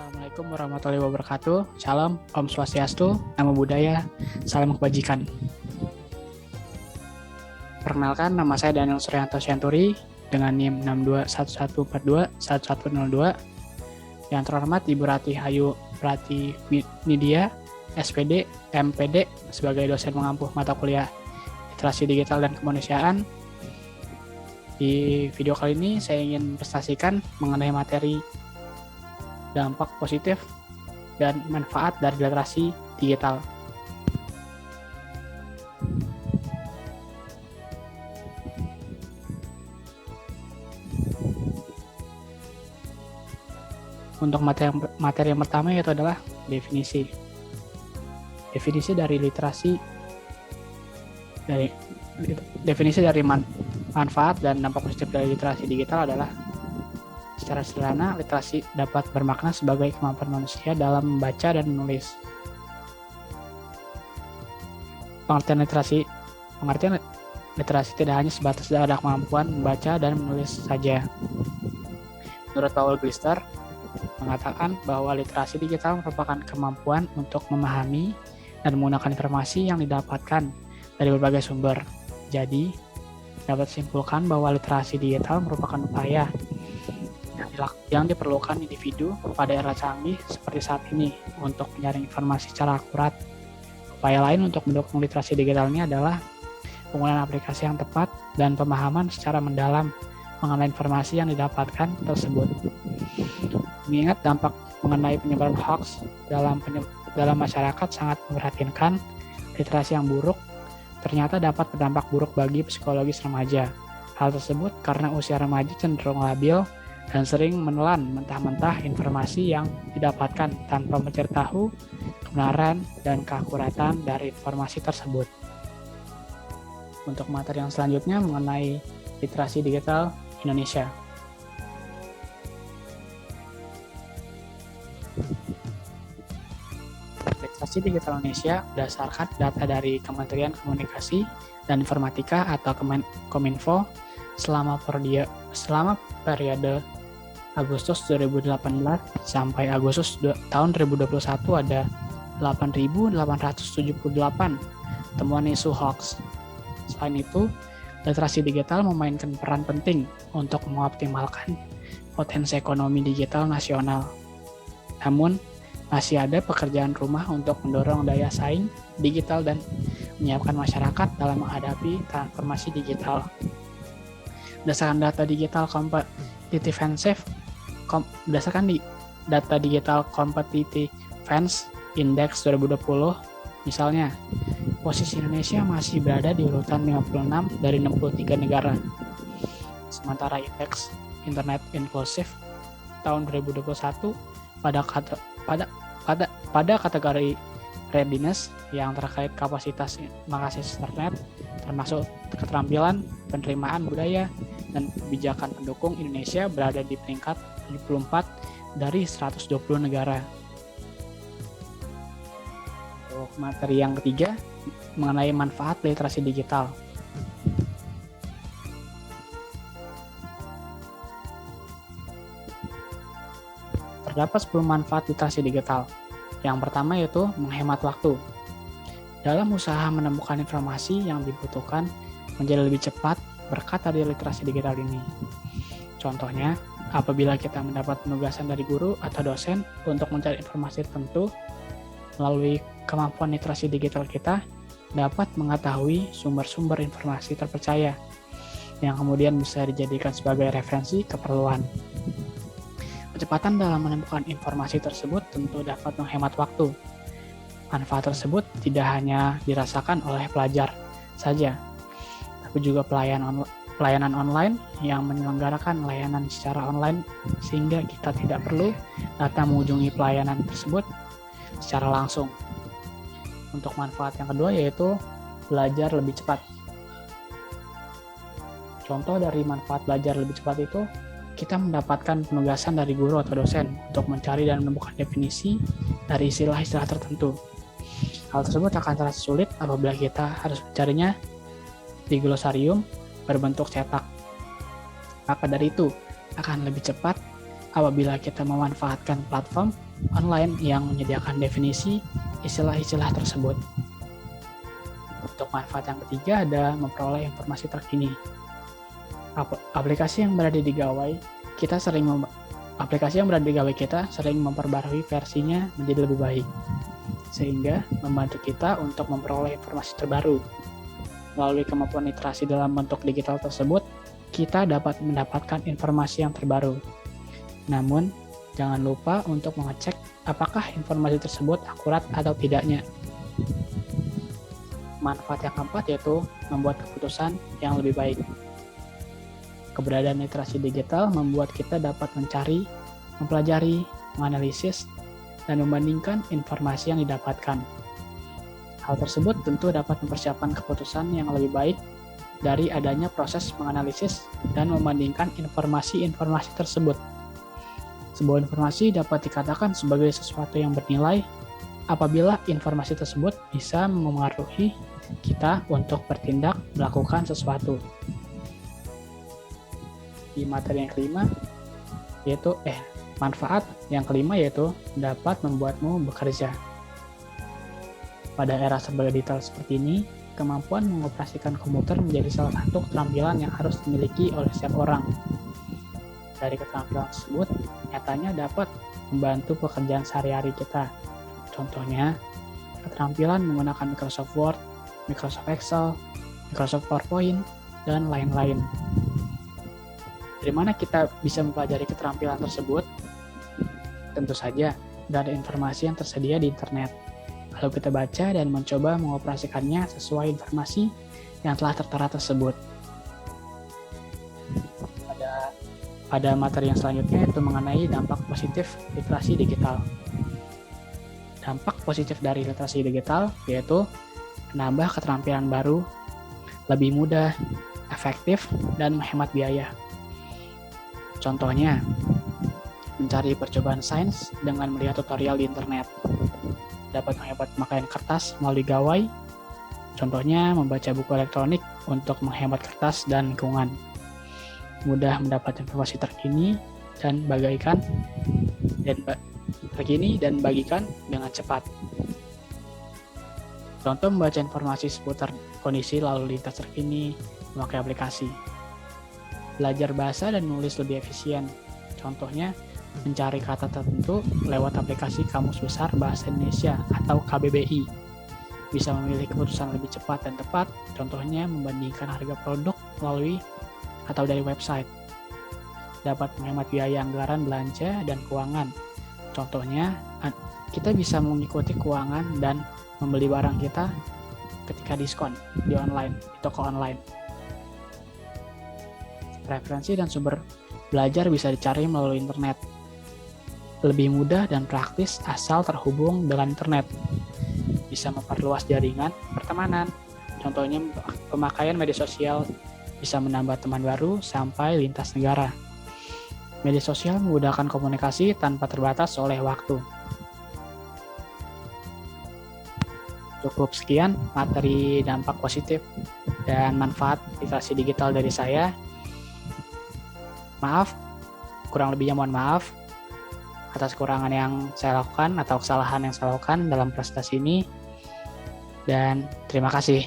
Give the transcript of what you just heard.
Assalamualaikum warahmatullahi wabarakatuh. Salam, Om Swastiastu, Namo Buddhaya, salam kebajikan. Perkenalkan, nama saya Daniel Suryanto Syanturi dengan NIM 6211421102. Yang terhormat Ibu Ratih Ayu Prati Nidia, SPD, MPD sebagai dosen mengampu mata kuliah literasi digital dan kemanusiaan. Di video kali ini saya ingin presentasikan mengenai materi dampak positif dan manfaat dari literasi digital. Untuk materi yang pertama yaitu adalah definisi. Definisi dari manfaat dan dampak positif dari literasi digital adalah: secara sederhana, literasi dapat bermakna sebagai kemampuan manusia dalam membaca dan menulis. Pengertian literasi tidak hanya sebatas ada kemampuan membaca dan menulis saja. Menurut Paul Glister mengatakan bahwa literasi digital merupakan kemampuan untuk memahami dan menggunakan informasi yang didapatkan dari berbagai sumber. Jadi, dapat disimpulkan bahwa literasi digital merupakan upaya yang diperlukan individu pada era canggih seperti saat ini untuk menyaring informasi secara akurat. Upaya lain untuk mendukung literasi digital ini adalah penggunaan aplikasi yang tepat dan pemahaman secara mendalam mengenai informasi yang didapatkan tersebut. Mengingat dampak mengenai penyebaran hoax dalam masyarakat sangat memprihatinkan, literasi yang buruk ternyata dapat berdampak buruk bagi psikologis remaja. Hal tersebut karena usia remaja cenderung labil dan sering menelan mentah-mentah informasi yang didapatkan tanpa mencari tahu kebenaran dan keakuratan dari informasi tersebut. Untuk materi yang selanjutnya mengenai literasi digital Indonesia. Literasi digital Indonesia berdasarkan data dari Kementerian Komunikasi dan Informatika atau Kominfo selama periode Agustus 2018 sampai Agustus tahun 2021 ada 8.878 temuan isu hoax. Selain itu, literasi digital memainkan peran penting untuk mengoptimalkan potensi ekonomi digital nasional. Namun, masih ada pekerjaan rumah untuk mendorong daya saing digital dan menyiapkan masyarakat dalam menghadapi transformasi digital. Berdasarkan data Digital Competitiveness Index 2020, misalnya, posisi Indonesia masih berada di urutan 56 dari 63 negara. Sementara Indeks Internet Inklusif tahun 2021 pada kategori readiness yang terkait kapasitas mengakses internet, termasuk keterampilan, penerimaan budaya, dan kebijakan pendukung, Indonesia berada di peringkat 74 dari 120 negara. Untuk materi yang ketiga, mengenai manfaat literasi digital. Terdapat 10 manfaat literasi digital. Yang pertama yaitu menghemat waktu. Dalam usaha menemukan informasi yang dibutuhkan menjadi lebih cepat berkat dari literasi digital ini. Contohnya, apabila kita mendapat penugasan dari guru atau dosen untuk mencari informasi tertentu, melalui kemampuan literasi digital kita dapat mengetahui sumber-sumber informasi terpercaya yang kemudian bisa dijadikan sebagai referensi keperluan. Kecepatan dalam menemukan informasi tersebut tentu dapat menghemat waktu. Manfaat tersebut tidak hanya dirasakan oleh pelajar saja, tapi juga pelayanan online yang menyelenggarakan layanan secara online sehingga kita tidak perlu datang mengunjungi pelayanan tersebut secara langsung. Untuk manfaat yang kedua yaitu belajar lebih cepat. Contoh dari manfaat belajar lebih cepat itu, kita mendapatkan penugasan dari guru atau dosen untuk mencari dan menemukan definisi dari istilah-istilah tertentu. Hal tersebut akan terasa sulit apabila kita harus mencarinya di glosarium berbentuk cetak. Maka dari itu, akan lebih cepat apabila kita memanfaatkan platform online yang menyediakan definisi istilah-istilah tersebut. Untuk manfaat yang ketiga ada memperoleh informasi terkini. Aplikasi yang berada di gawai kita sering memperbarui versinya menjadi lebih baik, sehingga membantu kita untuk memperoleh informasi terbaru. Melalui kemampuan literasi dalam bentuk digital tersebut, kita dapat mendapatkan informasi yang terbaru. Namun, jangan lupa untuk mengecek apakah informasi tersebut akurat atau tidaknya. Manfaat yang keempat yaitu membuat keputusan yang lebih baik. Keberadaan literasi digital membuat kita dapat mencari, mempelajari, menganalisis, dan membandingkan informasi yang didapatkan. Hal tersebut tentu dapat mempersiapkan keputusan yang lebih baik dari adanya proses menganalisis dan membandingkan informasi-informasi tersebut. Sebuah informasi dapat dikatakan sebagai sesuatu yang bernilai apabila informasi tersebut bisa memengaruhi kita untuk bertindak melakukan sesuatu. Di materi yang kelima yaitu manfaat yang kelima yaitu dapat membuatmu bekerja. Pada era serba digital seperti ini, kemampuan mengoperasikan komputer menjadi salah satu keterampilan yang harus dimiliki oleh setiap orang. Dari keterampilan tersebut, nyatanya dapat membantu pekerjaan sehari-hari kita. Contohnya, keterampilan menggunakan Microsoft Word, Microsoft Excel, Microsoft PowerPoint, dan lain-lain. Dari mana kita bisa mempelajari keterampilan tersebut? Tentu saja dari informasi yang tersedia di internet. Lalu kita baca dan mencoba mengoperasikannya sesuai informasi yang telah tertera tersebut. Pada materi yang selanjutnya itu mengenai dampak positif literasi digital. Dampak positif dari literasi digital yaitu menambah keterampilan baru, lebih mudah, efektif, dan menghemat biaya. Contohnya, mencari percobaan sains dengan melihat tutorial di internet. Dapat menghemat pemakaian kertas melalui gawai. Contohnya, membaca buku elektronik untuk menghemat kertas dan lingkungan. Mudah mendapat informasi terkini dan bagikan dengan cepat. Contoh membaca informasi seputar kondisi lalu lintas terkini memakai aplikasi. Belajar bahasa dan menulis lebih efisien. Contohnya, mencari kata tertentu lewat aplikasi Kamus Besar Bahasa Indonesia atau KBBI. Bisa memilih keputusan lebih cepat dan tepat. Contohnya, membandingkan harga produk melalui atau dari website. Dapat menghemat biaya anggaran belanja dan keuangan. Contohnya, kita bisa mengikuti keuangan dan membeli barang kita ketika diskon di toko online. Referensi dan sumber belajar bisa dicari melalui internet. Lebih mudah dan praktis asal terhubung dengan internet. Bisa memperluas jaringan pertemanan. Contohnya pemakaian media sosial bisa menambah teman baru sampai lintas negara. Media sosial memudahkan komunikasi tanpa terbatas oleh waktu. Cukup sekian materi dampak positif dan manfaat literasi digital dari saya. Maaf, kurang lebihnya mohon maaf atas kekurangan yang saya lakukan atau kesalahan yang saya lakukan dalam presentasi ini. Dan terima kasih.